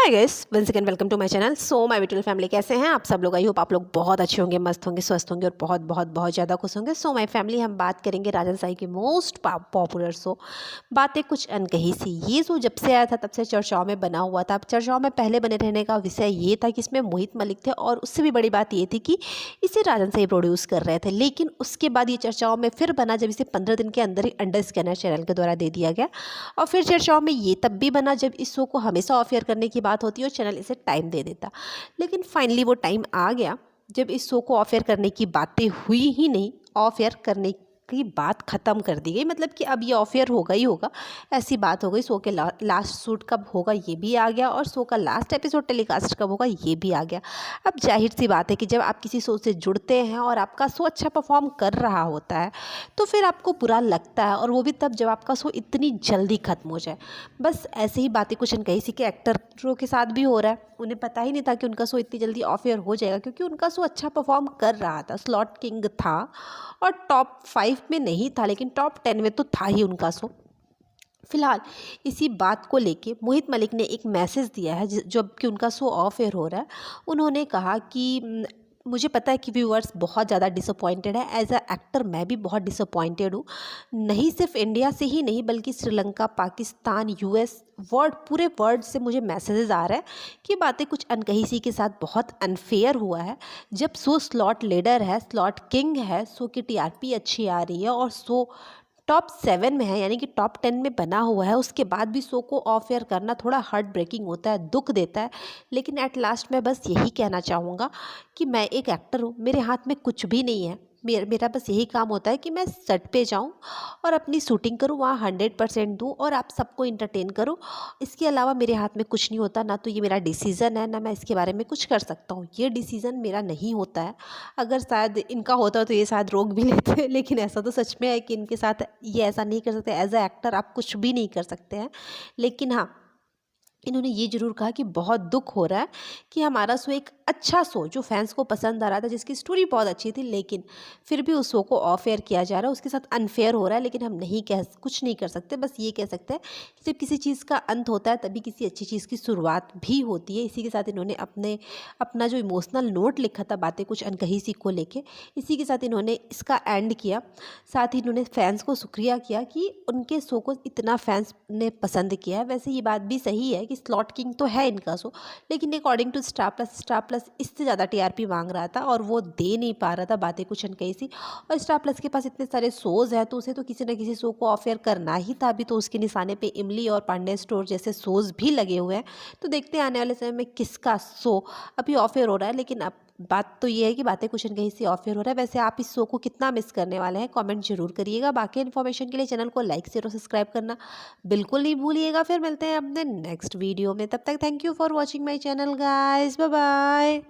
Hi guys, once again welcome to my channel. So my beautiful family, कैसे हैं आप सब लोग? आई होप आप लोग बहुत अच्छे होंगे, मस्त होंगे, स्वस्थ होंगे और बहुत बहुत बहुत ज़्यादा खुश होंगे। सो माय फैमिली, हम बात करेंगे राजन साई के मोस्ट पॉपुलर शो बातें कुछ अनकही सी। ये शो जब से आया था तब से चर्चाओं में बना हुआ था। अब चर्चाओं में पहले बने रहने का विषय ये था कि इसमें मोहित मलिक थे, और उससे भी बड़ी बात ये थी कि इसे राजन साई प्रोड्यूस कर रहे थे। लेकिन उसके बाद ये चर्चाओं में फिर बना जब इसे 15 दिन के अंदर ही अंडर स्कैनर चैनल के द्वारा दे दिया गया। और फिर चर्चाओं में ये तब भी बना जब इस शो को हमेशा ऑफ एयर करने की बात होती है और चैनल इसे टाइम दे देता। लेकिन फाइनली वो टाइम आ गया जब इस शो को ऑफ एयर करने की बातें हुई ही नहीं, ऑफ एयर करने की बात ख़त्म कर दी गई। मतलब कि अब ये ऑफ एयर होगा ही होगा, ऐसी बात हो गई। शो के लास्ट शूट कब होगा ये भी आ गया, और शो का लास्ट एपिसोड टेलीकास्ट कब होगा ये भी आ गया। अब जाहिर सी बात है कि जब आप किसी शो से जुड़ते हैं और आपका शो अच्छा परफॉर्म कर रहा होता है तो फिर आपको बुरा लगता है, और वो भी तब जब आपका शो इतनी जल्दी ख़त्म हो जाए। बस ऐसे ही बातें कुछ अनकही सी के एक्टरों के साथ भी हो रहा है। उन्हें पता ही नहीं था कि उनका शो इतनी जल्दी ऑफ एयर हो जाएगा, क्योंकि उनका शो अच्छा परफॉर्म कर रहा था, स्लॉट किंग था और टॉप 5 में नहीं था लेकिन टॉप 10 में तो था ही उनका शो। फिलहाल इसी बात को लेके मोहित मलिक ने एक मैसेज दिया है जब कि उनका शो ऑफ एयर हो रहा है। उन्होंने कहा कि मुझे पता है कि व्यूअर्स बहुत ज़्यादा डिसअपॉइंटेड है। एज अ एक्टर मैं भी बहुत डिसअपॉइंटेड हूँ। नहीं सिर्फ इंडिया से ही नहीं बल्कि श्रीलंका, पाकिस्तान, यूएस, पूरे वर्ल्ड से मुझे मैसेजेस आ रहा है कि बातें कुछ अनकही सी के साथ बहुत अनफेयर हुआ है। जब शो स्लॉट लीडर है, स्लॉट किंग है, शो की टीआरपी अच्छी आ रही है और शो टॉप 7 में है, यानी कि टॉप 10 में बना हुआ है, उसके बाद भी शो को ऑफ एयर करना थोड़ा हार्ट ब्रेकिंग होता है, दुख देता है। लेकिन एट लास्ट मैं बस यही कहना चाहूँगा कि मैं एक एक्टर हूँ, मेरे हाथ में कुछ भी नहीं है। मेरा बस यही काम होता है कि मैं सेट पे जाऊँ और अपनी शूटिंग करूँ, वहाँ 100% दूँ और आप सबको इंटरटेन करूँ। इसके अलावा मेरे हाथ में कुछ नहीं होता। ना तो ये मेरा डिसीज़न है, ना मैं इसके बारे में कुछ कर सकता हूँ। ये डिसीज़न मेरा नहीं होता है। अगर शायद इनका होता तो ये शायद रोक भी लेते लेकिन ऐसा तो सच में है कि इनके साथ ये ऐसा नहीं कर सकते। एज अ एक्टर आप कुछ भी नहीं कर सकते हैं। लेकिन हाँ, इन्होंने ये ज़रूर कहा कि बहुत दुख हो रहा है कि हमारा शो, एक अच्छा शो जो फैंस को पसंद आ रहा था, जिसकी स्टोरी बहुत अच्छी थी, लेकिन फिर भी उस शो को ऑफ एयर किया जा रहा है, उसके साथ अनफेयर हो रहा है। लेकिन हम कुछ नहीं कर सकते। बस ये कह सकते हैं कि जब किसी चीज़ का अंत होता है तभी किसी अच्छी चीज़ की शुरुआत भी होती है। इसी के साथ इन्होंने अपना जो इमोशनल नोट लिखा था बातें कुछ अनकही सी को लेके, इसी के साथ इन्होंने इसका एंड किया। साथ ही इन्होंने फैंस को शुक्रिया किया कि उनके शो को इतना फैंस ने पसंद किया है। वैसे ये बात भी सही है कि स्लॉट किंग तो है इनका शो, लेकिन अकॉर्डिंग टू स्टार प्लस इससे ज़्यादा टीआरपी मांग रहा था और वो दे नहीं पा रहा था। बातें कुछ अनकही सी, और स्टार प्लस के पास इतने सारे शोज़ हैं तो उसे तो किसी न किसी शो को ऑफ एयर करना ही था। अभी तो उसके निशाने पे इमली और पांडे स्टोर जैसे शोज़ भी लगे हुए हैं। तो देखते हैं आने वाले समय में किसका शो अभी ऑफ एयर हो रहा है। लेकिन अब बात तो ये है कि बातें कुछ कहीं से ऑफ एयर हो रहा है। वैसे आप इस शो को कितना मिस करने वाले हैं, कमेंट जरूर करिएगा। बाकी इन्फॉर्मेशन के लिए चैनल को लाइक शेयर और सब्सक्राइब करना बिल्कुल नहीं भूलिएगा। फिर मिलते हैं अपने नेक्स्ट वीडियो में, तब तक thank you for watching my channel guys, bye bye.